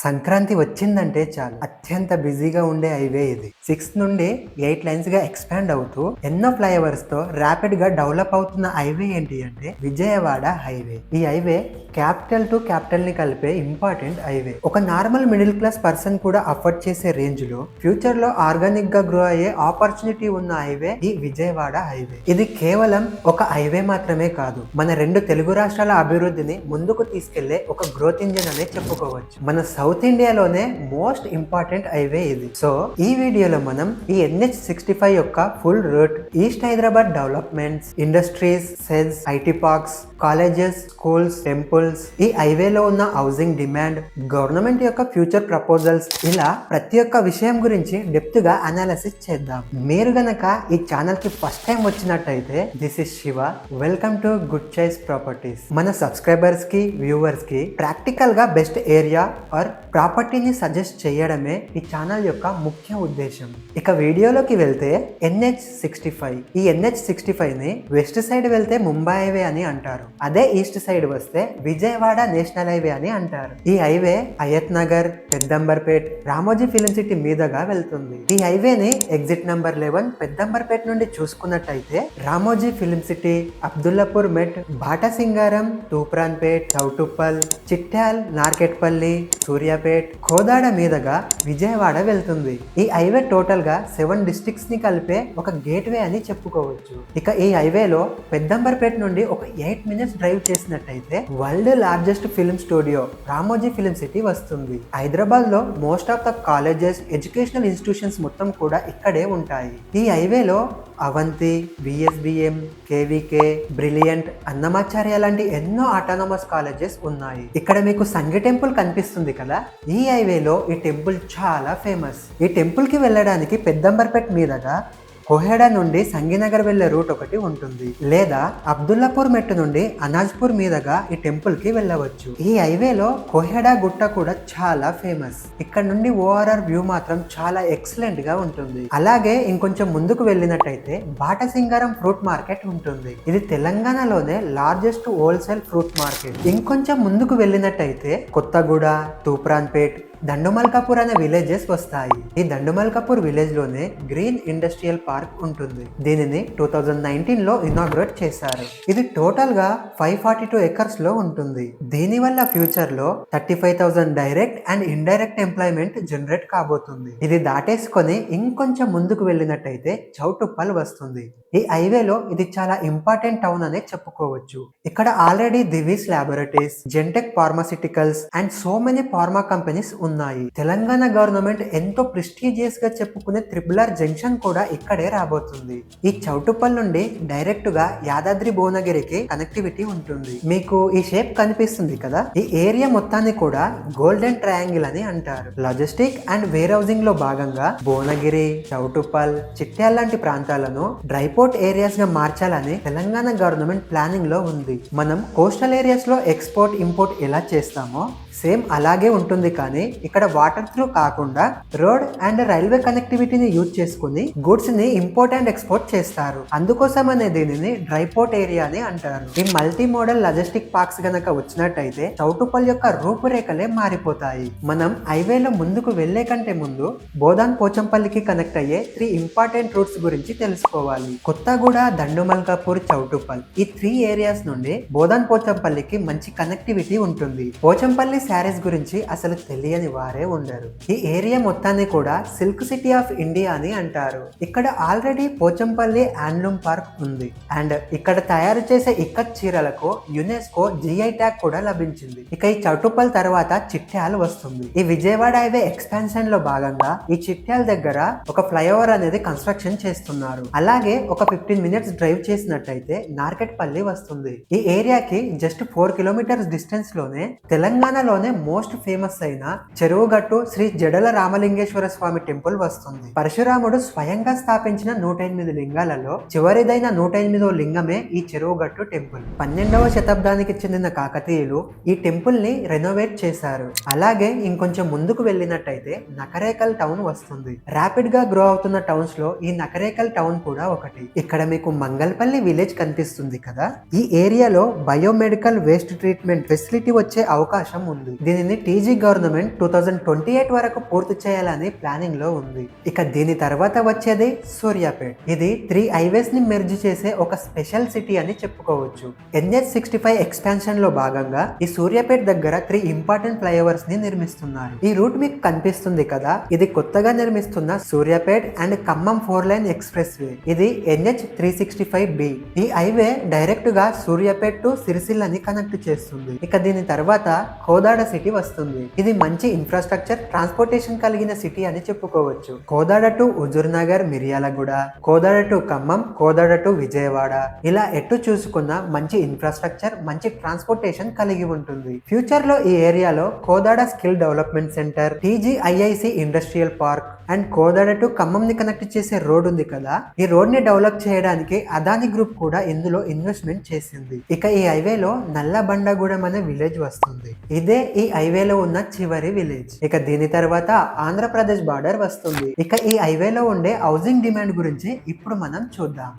సంక్రాంతి వచ్చిందంటే చాలు అత్యంత బిజీగా ఉండే హైవే ఇది. 6 నుండి 8 లైన్స్ గా ఎక్స్పాండ్ అవుతూ ఎన్నో ఫ్లైఓవర్స్ తో ర్యాపిడ్ గా డెవలప్ అవుతున్న హైవే ఏంటి అంటే విజయవాడ హైవే. ఈ హైవే క్యాపిటల్ టు క్యాపిటల్ ని కలిపే ఇంపార్టెంట్ హైవే. ఒక నార్మల్ మిడిల్ క్లాస్ పర్సన్ కూడా అఫోర్డ్ చేసే రేంజ్ లో ఫ్యూచర్ లో ఆర్గానిక్ గా గ్రో అయ్యే ఆపర్చునిటీ ఉన్న హైవే ఈ విజయవాడ హైవే. ఇది కేవలం ఒక హైవే మాత్రమే కాదు, మన రెండు తెలుగు రాష్ట్రాల అభివృద్ధిని ముందుకు తీసుకెళ్లే ఒక గ్రోత్ ఇంజిన్ అనే చెప్పుకోవచ్చు. మన సౌత్ ఇండియాలోనే మోస్ట్ ఇంపార్టెంట్ హైవే ఇది. సో ఈ వీడియోలో మనం ఈ NH65 యొక్క full route, east Hyderabad developments, industries, cells, IT parks, colleges, schools, temples, ఈ హైవేలో ఉన్న హౌసింగ్ డిమాండ్, గవర్నమెంట్ యొక్క ఫ్యూచర్ ప్రపోజల్స్, ఇలా ప్రతి ఒక్క విషయం గురించి డెప్త్ గా అనాలిసిస్ చేద్దాం. మీరు గనక ఈ ఛానల్ కి ఫస్ట్ టైం వచ్చినట్టయితే this is Shiva, welcome to good choice properties. మన సబ్స్క్రైబర్స్ కి, వ్యూవర్స్ కి ప్రాక్టికల్ గా బెస్ట్ ఏరియా ఆర్ ప్రాపర్టీని సజెస్ట్ చేయడమే ఈ ఛానల్ యొక్క ముఖ్య ఉద్దేశం. ఇక వీడియోలోకి వెళ్తే NH65, ఈ NH65 ని వెస్ట్ సైడ్ వెళ్తే ముంబై హైవే అని అంటారు, అదే ఈస్ట్ సైడ్ వస్తే విజయవాడ నేషనల్ హైవే అని అంటారు. ఈ highway Hayath Nagar, Peddamberpet, Ramoji film city మీదుగా వెళ్తుంది. ఈ హైవేని ఎగ్జిట్ నంబర్ 11 పెద్దంబర్పేట్ నుండి చూసుకున్నట్టయితే రామోజీ ఫిలిం సిటీ, అబ్దుల్లాపూర్ మెట్, బాటసింగారం, తూప్రాన్పేట్, చౌటుప్పల్, చిట్యాల్, నార్కెట్పల్లి, సూర్యాపేట్, కోదాడ మీదుగా విజయవాడ వెళ్తుంది. ఈ హైవే టోటల్ గా 7 డిస్ట్రిక్ట్స్ ని కలిపే ఒక గేట్వే అని చెప్పుకోవచ్చు. ఇక ఈ హైవేలో పెద్దంబర్పేట్ నుండి ఒక 8 మినిట్స్ డ్రైవ్ చేసినట్టయితే world largest film studio Ramoji film city వస్తుంది. హైదరాబాద్ లో most of the colleges, educational institutions మొత్తం కూడా ఇక్కడే ఉంటాయి. ఈ హైవేలో Avanthi, VSBM, KVK, brilliant, Annamacharya లాంటి ఎన్నో ఆటోనమస్ కాలేజెస్ ఉన్నాయి. ఇక్కడ మీకు సంగీ టెంపుల్ కనిపిస్తుంది కదా, ఈ హైవేలో ఈ టెంపుల్ చాలా ఫేమస్. ఈ టెంపుల్ కి వెళ్ళడానికి పెద్దంబర్పేట్ మీదుగా కోహెడా నుండి సంగీనగర్ వెళ్లే రూట్ ఒకటి ఉంటుంది, లేదా అబ్దుల్లాపూర్ మెట్టు నుండి అనాజ్పూర్ మీదుగా ఈ టెంపుల్ కి వెళ్ళవచ్చు. ఈ హైవేలో కోహెడా గుట్ట కూడా చాలా ఫేమస్. ఇక్కడ నుండి ORR వ్యూ మాత్రం చాలా ఎక్సలెంట్ గా ఉంటుంది. అలాగే ఇంకొంచెం ముందుకు వెళ్ళినట్టయితే బాటసింగారం ఫ్రూట్ మార్కెట్ ఉంటుంది. ఇది తెలంగాణలోనే లార్జెస్ట్ హోల్సేల్ ఫ్రూట్ మార్కెట్. ఇంకొంచెం ముందుకు వెళ్ళినట్టయితే కొత్తగూడ, తూప్రాన్పేట్, దండుమల్కాపూర్ అనే విలేజెస్ వస్తాయి. ఈ దండుమల్కాపూర్ విలేజ్ లోనే గ్రీన్ ఇండస్ట్రియల్ పార్క్ ఉంటుంది. దీనిని 2019 లో ఇనాగ్రేట్ చేశారు. ఇది టోటల్ గా 542 ఎకర్స్ లో ఉంటుంది. దీని వల్ల ఫ్యూచర్ లో 35,000 direct and indirect employment generate కాబోతుంది. ఇది దాటేసుకొని ఇంకొంచెం ముందుకు వెళ్ళినట్టయితే చౌటుప్పల్ వస్తుంది. ఈ హైవేలో ఇది చాలా ఇంపార్టెంట్ టౌన్ అనే చెప్పుకోవచ్చు. ఇక్కడ already Divi's laboratories, Gentech pharmaceuticals and so many pharma companies ఉన్నాయి. తెలంగాణ గవర్నమెంట్ ఎంతో ప్రెస్టీజియస్ గా చెప్పుకునే RRR జంక్షన్ కూడా ఇక్కడే రాబోతుంది. ఈ చౌటుప్పల్ నుండి డైరెక్ట్ గా యాదాద్రి భువనగిరికి కనెక్టివిటీ ఉంటుంది. మీకు ఈ షేప్ కనిపిస్తుంది కదా, ఈ ఏరియా మొత్తాన్ని కూడా గోల్డెన్ ట్రయాంగిల్ అని అంటారు. లాజిస్టిక్ అండ్ వేర్ హౌసింగ్ లో భాగంగా భువనగిరి, చౌటుప్పల్, చిట్యాల లాంటి ప్రాంతాలను డ్రైపోర్ట్ ఏరియాస్ గా మార్చాలని తెలంగాణ గవర్నమెంట్ ప్లానింగ్ లో ఉంది. మనం కోస్టల్ ఏరియాస్ లో ఎక్స్పోర్ట్, ఇంపోర్ట్ ఎలా చేస్తామో సేమ్ అలాగే ఉంటుంది, కానీ ఇక్కడ వాటర్ త్రూ కాకుండా రోడ్ అండ్ రైల్వే కనెక్టివిటీని యూజ్ చేసుకుని గూడ్స్ ని ఇంపోర్ట్ అండ్ ఎక్స్పోర్ట్ చేస్తారు. అందుకోసమనే దీనిని డ్రైపోర్ట్ ఏరియా అని అంటారు. ఈ మల్టీ మోడల్ లాజిస్టిక్ పార్క్స్ గనక వచ్చినట్టయితే చౌటుప్పల్ యొక్క రూపురేఖలే మారిపోతాయి. మనం హైవేలో ముందుకు వెళ్లే కంటే ముందు బోధాన్ పోచంపల్లికి కనెక్ట్ అయ్యే 3 ఇంపార్టెంట్ రూట్స్ గురించి తెలుసుకోవాలి. కొత్తగూడ, దండుమల్కాపూర్, చౌటుప్పల్, ఈ 3 ఏరియాస్ నుండి బోధాన్ పోచంపల్లికి మంచి కనెక్టివిటీ ఉంటుంది. పోచంపల్లి శారీస్ గురించి అసలు తెలియని వారే ఉండరు. ఈ ఏరియా మొత్తాన్ని కూడా సిల్క్ సిటీ ఆఫ్ ఇండియా అని అంటారు. ఇక్కడ ఆల్రెడీ పోచంపల్లి హ్యాండ్లూమ్ పార్క్ ఉంది అండ్ ఇక్కడ తయారు చేసే ఇక్కత్ చీరలకు యునెస్కో GI ట్యాగ్ కూడా లభించింది. ఇక ఈ చౌటుప్పల్ తర్వాత చిట్యాల్ వస్తుంది. ఈ విజయవాడ హైవే ఎక్స్పాన్షన్ లో భాగంగా ఈ చిట్యాల్ దగ్గర ఒక ఫ్లైఓవర్ అనేది కన్స్ట్రక్షన్ చేస్తున్నారు. అలాగే ఒక 15 మినిట్స్ డ్రైవ్ చేసినట్టయితే నార్కెట్పల్లి వస్తుంది. ఈ ఏరియాకి జస్ట్ 4 కిలోమీటర్స్ డిస్టెన్స్ లోనే తెలంగాణలోనే మోస్ట్ ఫేమస్ అయిన చెరువుగట్టు శ్రీ జడల రామలింగేశ్వర స్వామి టెంపుల్ వస్తుంది. పరశురాముడు స్వయంగా స్థాపించిన 108 లింగాలలో చివరిదైన 108వ లింగమే ఈ చెరువుగట్టు టెంపుల్. 12వ శతాబ్దానికి చెందిన కాకతీయులు ఈ టెంపుల్ ని రెనోవేట్ చేశారు. అలాగే ఇంకొంచెం ముందుకు వెళ్ళినట్టయితే నకరేకల్ టౌన్ వస్తుంది. ర్యాపిడ్ గా గ్రో అవుతున్న టౌన్స్ లో ఈ నకరేకల్ టౌన్ కూడా ఒకటి. ఇక్కడ మీకు మంగల్పల్లి విలేజ్ కనిపిస్తుంది కదా, ఈ ఏరియాలో బయోమెడికల్ వేస్ట్ ట్రీట్మెంట్ ఫెసిలిటీ వచ్చే అవకాశం ఉంది. ఉంది. దీనిని టీజీ గవర్నమెంట్ 2028 వరకు పూర్తి చేయాలని ప్లానింగ్ లో ఉంది. ఇక దీని తర్వాత వచ్చేది సూర్యాపేట్. ఇది 3 హైవేస్ ని మెర్జ్ చేసే ఒక స్పెషల్ సిటీ అని చెప్పుకోవచ్చు. NH65 ఎక్స్పాన్షన్ లో భాగంగా ఈ సూర్యాపేట్ దగ్గర 3 ఇంపార్టెంట్ ఫ్లైఓవర్స్ ని నిర్మిస్తున్నారు. ఈ రూట్ మీకు కనిపిస్తుంది కదా, ఇది కొత్తగా నిర్మిస్తున్న Suryapet and Khammam 4 line express way. ఇది NH365B. ఈ హైవే డైరెక్ట్ గా సూర్యాపేట్ టు సిరిసిల్లని కనెక్ట్ చేస్తుంది. ఇక దీని తర్వాత కోదాడ సిటీ వస్తుంది. ఇది మంచి ఇన్ఫ్రాస్ట్రక్చర్, ట్రాన్స్పోర్టేషన్ కలిగిన సిటీ అని చెప్పుకోవచ్చు. Kodad to Huzur Nagar, Miryalaguda, Kodad to Khammam, Kodad to Vijayawada, ఇలా ఎటు చూసుకున్న మంచి ఇన్ఫ్రాస్ట్రక్చర్, మంచి ట్రాన్స్పోర్టేషన్ కలిగి ఉంటుంది. ఫ్యూచర్ లో ఈ ఏరియాలో Kodad skill development centre, TGIIC industrial park and Kodad to Khammam ని కనెక్ట్ చేసే రోడ్ ఉంది కదా, ఈ రోడ్ ని డెవలప్ చేయడానికి అదాని గ్రూప్ కూడా ఇందులో ఇన్వెస్ట్మెంట్ చేసింది. ఇక ఈ హైవేలో నల్లబండగూడెం అనే విలేజ్ వస్తుంది. ఇదే ఈ హైవేలో ఉన్న చివరి విలేజ్. ఇక దీని తర్వాత ఆంధ్రప్రదేశ్ బార్డర్ వస్తుంది. ఇక ఈ హైవేలో ఉండే హౌసింగ్ డిమాండ్ గురించి ఇప్పుడు మనం చూద్దాం.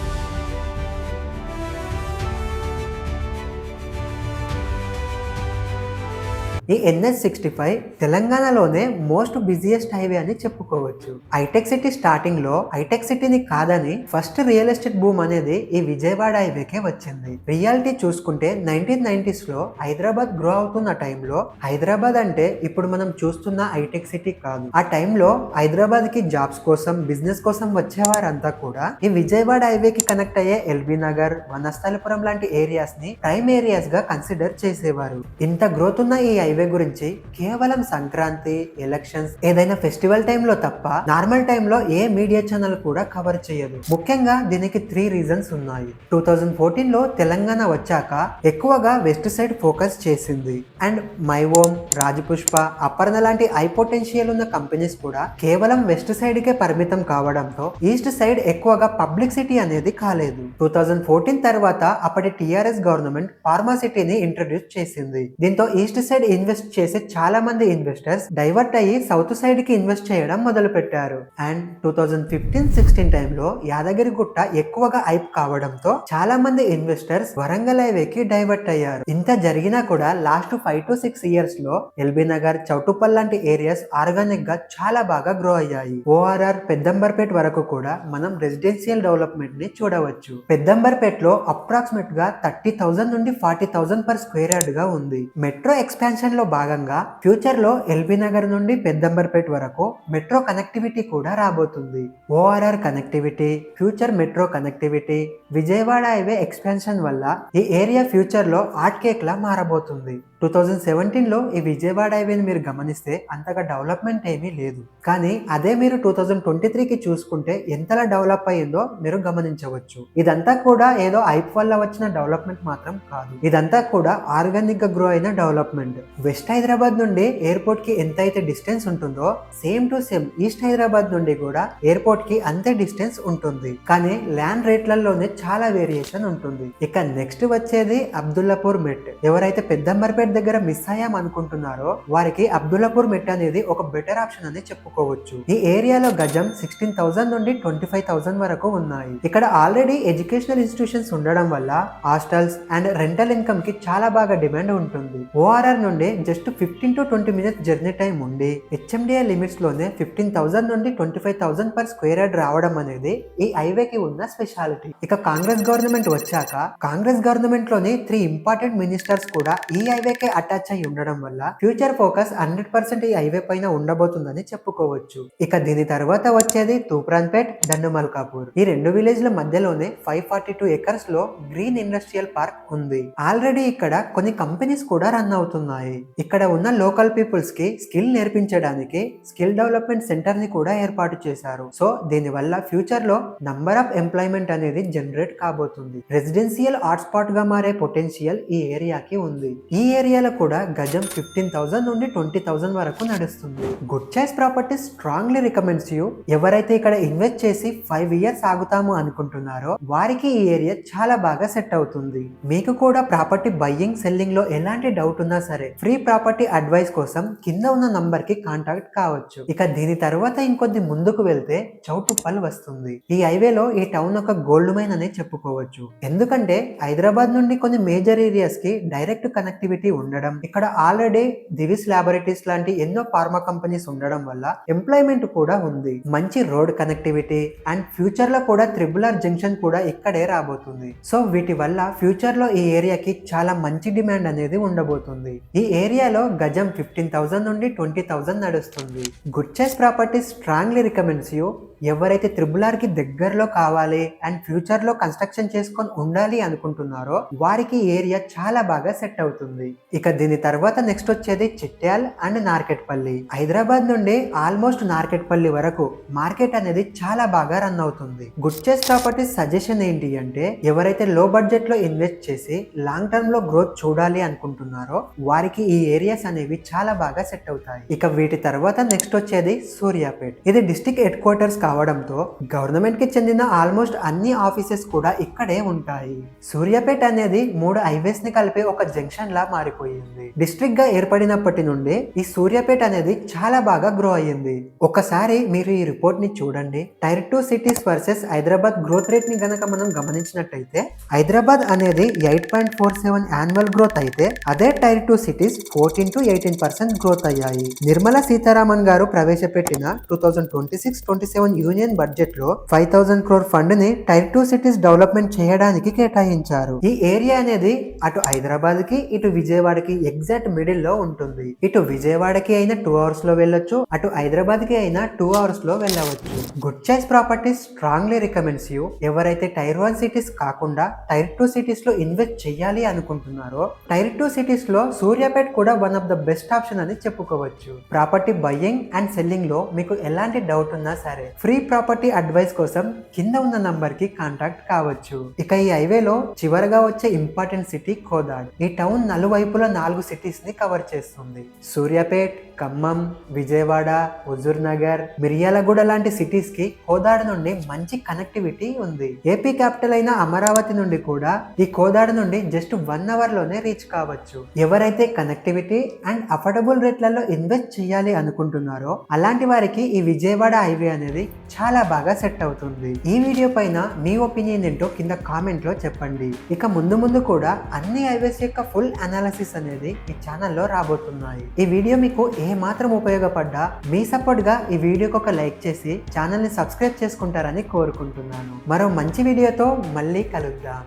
ఈ NH65 తెలంగాణలోనే మోస్ట్ బిజియెస్ట్ హైవే అని చెప్పుకోవచ్చు. హైటెక్ సిటీ స్టార్టింగ్ లో హైటెక్ సిటీని కాదని ఫస్ట్ రియల్ ఎస్టేట్ బూమ్ అనేది ఈ విజయవాడ హైవేకే వచ్చింది. రియాలిటీ చూసుకుంటే 1990s లో హైదరాబాద్ గ్రో అవుతున్న టైంలో హైదరాబాద్ అంటే ఇప్పుడు మనం చూస్తున్న హైటెక్ సిటీ కాదు. ఆ టైంలో హైదరాబాద్ కి జాబ్స్ కోసం, బిజినెస్ కోసం వచ్చేవారంతా కూడా ఈ విజయవాడ హైవేకి కనెక్ట్ అయ్యే ఎల్బీ నగర్, వనస్థలిపురం లాంటి ఏరియాస్ ని ప్రైమ్ ఏరియాస్ గా కన్సిడర్ చేసేవారు. ఇంత గ్రోత్ ఉన్న ఈ హైవే గురించి కేవలం సంక్రాంతి, ఎలక్షన్స్, ఏదైనా ఫెస్టివల్ టైంలో తప్ప నార్మల్ టైంలో ఏ మీడియా ఛానల్ కూడా కవర్ చేయదు. ముఖ్యంగా దీనికి 3 రీజన్స్ ఉన్నాయి. 2014 లో తెలంగాణ వచ్చాక ఎక్కువగా వెస్ట్ సైడ్ ఫోకస్ చేసింది. And my home, Rajapushpa, Aparna లాంటి హై పొటెన్షియల్ ఉన్న కంపెనీస్ కూడా కేవలం వెస్ట్ సైడ్ కే పరిమితం కావడంతో ఈస్ట్ సైడ్ ఎక్కువగా పబ్లిసిటీ అనేది కాలేదు. 2014 తర్వాత అప్పటి టిఆర్ఎస్ గవర్నమెంట్ ఫార్మా సిటీని ఇంట్రడ్యూస్ చేసింది. దీంతో ఈస్ట్ సైడ్ ఇన్వెస్ట్ చేసే చాలా మంది ఇన్వెస్టర్స్ డైవర్ట్ అయ్యి సౌత్ సైడ్ కి ఇన్వెస్ట్ చేయడం మొదలు పెట్టారు. అండ్ 2015-16 టైంలో యాదగిరిగుట్ట ఎక్కువగా హైప్ కావడంతో చాలా మంది ఇన్వెస్టర్స్ వరంగల్ హైవేకి డైవర్ట్ అయ్యారు. ఇంత జరిగినా కూడా లాస్ట్ 5 to 6 ఇయర్స్ లో ఎల్బీ నగర్, చౌటుప్పల్ లాంటి ఏరియాస్ ఆర్గానిక్ గా చాలా బాగా గ్రో అయ్యాయి. ORR, పెద్దంబర్పేట్ వరకు కూడా మనం రెసిడెన్షియల్ డెవలప్మెంట్ ని చూడవచ్చు. పెద్దంబర్పేట్ లో అప్రాక్సిమేట్ గా 30,000 నుండి 40,000 పర్ స్క్వేర్ యార్డ్ గా ఉంది. మెట్రో ఎక్స్పాన్షన్ లో భాగంగా ఫ్యూచర్ లో ఎల్బీ నగర్ నుండి పెద్దంబర్పేట్ వరకు మెట్రో కనెక్టివిటీ కూడా రాబోతుంది. ORR connectivity, future metro connectivity, Vijayawada highway expansion వల్ల ఈ ఏరియా ఫ్యూచర్ లో ఆర్ట్ కేక్ లా మారబోతుంది. 2017 లో ఈ విజయవాడ హైవేని మీరు గమనిస్తే అంతగా డెవలప్మెంట్ ఏమీ లేదు. కానీ అదే మీరు 2023కి చూసుకుంటే ఎంతలా డెవలప్ అయ్యిందో మీరు గమనించవచ్చు. ఇదంతా కూడా ఏదో హైప్ వల్ల వచ్చిన డెవలప్మెంట్ మాత్రం కాదు. ఇదంతా కూడా ఆర్గానిక్ గా గ్రో అయిన డెవలప్మెంట్. వెస్ట్ హైదరాబాద్ నుండి ఎయిర్పోర్ట్ కి ఎంత అయితే డిస్టెన్స్ ఉంటుందో same to same east Hyderabad నుండి కూడా ఎయిర్పోర్ట్ కి అంతే డిస్టెన్స్ ఉంటుంది. కానీ ల్యాండ్ రేట్లలోనే చాలా వేరియేషన్ ఉంటుంది. ఇక నెక్స్ట్ వచ్చేది అబ్దుల్లాపూర్ మెట్. ఎవరైతే పెద్దంబర్పేట్ దగ్గర మిస్ అయ్యాం అనుకుంటున్నారో వారికి అబ్దుల్లాపూర్ మెట్ అనేది ఒక బెటర్ ఆప్షన్ అని చెప్పుకోవచ్చు. ఈ ఏరియాలో గజం 16,000 నుండి 25,000 వరకు ఉన్నాయి. ఇక్కడ ఆల్రెడీ ఎడ్యుకేషనల్ ఇన్స్టిట్యూషన్స్ ఉండడం వల్ల హాస్టల్స్ అండ్ రెంటల్ ఇన్కమ్ కి చాలా బాగా డిమాండ్ ఉంటుంది. ORR నుండి just 15 to 20 minutes journey time ఉండి HMDA లిమిట్స్ లోనే 15,000 నుండి 25,000 పర్ స్క్వేర్ యార్డ్ రావడం అనేది ఈ హైవేకి ఉన్న స్పెషాలిటీ. ఇక కాంగ్రెస్ గవర్నమెంట్ వచ్చాక కాంగ్రెస్ గవర్నమెంట్ లోని 3 ఇంపార్టెంట్ మినిస్టర్స్ కూడా ఈ హైవే అటాచ్ అయి ఉండడం వల్ల ఫ్యూచర్ ఫోకస్ 100% ఈ హైవే పైన ఉండబోతుందని చెప్పుకోవచ్చు. ఇక దీని తర్వాత వచ్చేది తూప్రాన్పేట్, దండుమల్కాపూర్. ఈ 2 విలేజ్ల మధ్యలోనే 542 ఎకర్స్ లో గ్రీన్ ఇండస్ట్రియల్ పార్క్ ఉంది. ఆల్రెడీ ఇక్కడ కొన్ని కంపెనీస్ కూడా రన్ అవుతున్నాయి. ఇక్కడ ఉన్న లోకల్ పీపుల్స్ కి స్కిల్ నేర్పించడానికి స్కిల్ డెవలప్మెంట్ సెంటర్ ని కూడా ఏర్పాటు చేశారు. సో దీని వల్ల ఫ్యూచర్ లో నంబర్ ఆఫ్ ఎంప్లాయ్మెంట్ అనేది జనరేట్ కాబోతుంది. రెసిడెన్షియల్ హాట్స్పాట్ గా మారే పొటెన్షియల్ ఈ ఏరియాకి ఉంది. ఈ ఏరియాలో కూడా గజం 15,000 నుండి 20,000 వరకు నడుస్తుంది. Good choice properties strongly recommends you. ఎవరైతే ఇక్కడ ఇన్వెస్ట్ చేసి 5 ఇయర్స్ ఆగుతాము అనుకుంటున్నారో వారికి ఈ ఏరియా చాలా బాగా సెట్ అవుతుంది. మీకు కూడా ప్రాపర్టీ బయ్యింగ్, సెల్లింగ్ లో ఎలాంటి డౌట్ ఉన్నా సరే ఫ్రీ ప్రాపర్టీ అడ్వైస్ కోసం కింద ఉన్న నంబర్ కి కాంటాక్ట్ కావచ్చు. ఇక దీని తర్వాత ఇంకొద్ది ముందుకు వెళ్తే చౌటుప్పల్ వస్తుంది. ఈ హైవేలో ఈ టౌన్ ఒక గోల్డ్ మైన్ అనే చెప్పుకోవచ్చు. ఎందుకంటే హైదరాబాద్ నుండి కొన్ని మేజర్ ఏరియాస్ కి డైరెక్ట్ కనెక్టివిటీ ఉండడం, ఇక్కడ ఆల్రెడీ దివిస్ ల్యాబొరేటరీస్ లాంటి ఎన్నో ఫార్మా కంపెనీస్ ఉండడం వల్ల ఎంప్లాయ్మెంట్ కూడా ఉంది. మంచి రోడ్ కనెక్టివిటీ అండ్ ఫ్యూచర్ లో కూడా త్రిబుల్ ఆర్ జంక్షన్ కూడా ఇక్కడే రాబోతుంది. సో వీటి వల్ల ఫ్యూచర్ లో ఈ ఏరియాకి చాలా మంచి డిమాండ్ అనేది ఉండబోతుంది. ఈ ఏరియాలో గజం 15,000 నుండి 20,000 నడుస్తుంది. Good choice properties strongly recommends you. ఎవరైతే త్రిబుల్ ఆర్ కి దగ్గరలో కావాలి అండ్ ఫ్యూచర్ లో కన్స్ట్రక్షన్ చేసుకొని ఉండాలి అనుకుంటున్నారో వారికి ఏరియా చాలా బాగా సెట్ అవుతుంది. ఇక దీని తర్వాత నెక్స్ట్ వచ్చేది చిట్యాల్ అండ్ నార్కెట్పల్లి. హైదరాబాద్ నుండి ఆల్మోస్ట్ నార్కెట్పల్లి వరకు మార్కెట్ అనేది చాలా బాగా రన్ అవుతుంది. గుడ్ చాయిస్ ప్రాపర్టీస్ సజెషన్ ఏంటి అంటే ఎవరైతే లో బడ్జెట్ లో ఇన్వెస్ట్ చేసి లాంగ్ టర్మ్ లో గ్రోత్ చూడాలి అనుకుంటున్నారో వారికి ఈ ఏరియాస్ అనేవి చాలా బాగా సెట్ అవుతాయి. ఇక వీటి తర్వాత నెక్స్ట్ వచ్చేది సూర్యాపేట్. ఇది డిస్ట్రిక్ట్ హెడ్ క్వార్టర్స్ కావడంతో గవర్నమెంట్ కి చెందిన ఆల్మోస్ట్ అన్ని ఆఫీసెస్ కూడా ఇక్కడే ఉంటాయి. సూర్యాపేట్ అనేది 3 హైవేస్ ని కలిపి ఒక జంక్షన్ లా మారిపోయింది. డిస్ట్రిక్ట్ గా ఏర్పడినప్పటి నుండి ఈ సూర్యాపేట్ అనేది చాలా బాగా గ్రో అయ్యింది. ఒకసారి మీరు ఈ రిపోర్ట్ ని చూడండి. Tier 2 cities versus Hyderabad growth rate ని గనక మనం గమనించినట్టయితే హైదరాబాద్ అనేది 8.47 యాన్యువల్ గ్రోత్ అయితే అదే టైర్ 2 సిటీస్ 14 to 18% గ్రోత్ అయ్యాయి. నిర్మలా సీతారామన్ గారు ప్రవేశపెట్టిన 2026-27 యూనియన్ బడ్జెట్ లో 5,000 crore ఫండ్ ని టైర్ 2 సిటీస్ డెవలప్మెంట్ చేయడానికి కేటాయించారు. ఈ ఏరియా అనేది అటు హైదరాబాద్ కి ఇటు విజయవాడకి ఎగ్జాక్ట్ మిడిల్ లో ఉంటుంది. ఇటు విజయవాడకి అయినా 2 hours లో వెళ్ళొచ్చు, అటు హైదరాబాద్ కి అయినా 2 hours లో వెళ్ళవచ్చు. Good choice properties strongly recommends you. ఎవరైతే టైర్ 1 సిటీస్ కాకుండా టైర్ 2 సిటీస్ లో ఇన్వెస్ట్ చేయాలి అనుకుంటున్నారో టైర్ 2 సిటీస్ లో సూర్యాపేట్ కూడా one of the best option అని చెప్పుకోవచ్చు. ప్రాపర్టీ బయ్యింగ్ అండ్ సెల్లింగ్ లో మీకు ఎలాంటి డౌట్ ఉన్నా సరే ఫ్రీ ప్రాపర్టీ అడ్వైస్ కోసం కింద ఉన్న నంబర్ కి కాంటాక్ట్ కావచ్చు. ఇక ఈ హైవేలో చివరగా వచ్చే ఇంపార్టెంట్ సిటీ కోదాడ్. ఈ టౌన్ నలువైపులా 4 సిటీస్ ని కవర్ చేస్తుంది. సూర్యాపేట్, ఖమ్మం, విజయవాడ, హుజూర్ నగర్, మిర్యాలగూడ లాంటి సిటీస్ కి కోదాడ నుండి మంచి కనెక్టివిటీ ఉంది. ఏపీ క్యాపిటల్ అయిన అమరావతి నుండి కూడా ఈ కోదాడ నుండి జస్ట్ 1 hour లోనే రీచ్ కావచ్చు. ఎవరైతే కనెక్టివిటీ అండ్ అఫోర్డబుల్ రేట్లలో ఇన్వెస్ట్ చేయాలి అనుకుంటున్నారో అలాంటి వారికి ఈ విజయవాడ హైవే అనేది చాలా బాగా సెట్ అవుతుంది. ఈ వీడియో పైన మీ ఒపీనియన్ ఏంటో కింద కామెంట్ లో చెప్పండి. ఇక ముందు కూడా అన్ని హైవేస్ యొక్క ఫుల్ అనాలిసిస్ అనేది ఈ ఛానల్లో రాబోతున్నాయి. ఈ వీడియో మీకు ఏ మాత్రం ఉపయోగపడ్డా మీ సపోర్ట్ గా ఈ వీడియోకి ఒక లైక్ చేసి ఛానల్ ని సబ్స్క్రైబ్ చేసుకుంటారని కోరుకుంటున్నాను. మరో మంచి వీడియోతో మళ్ళీ కలుద్దాం.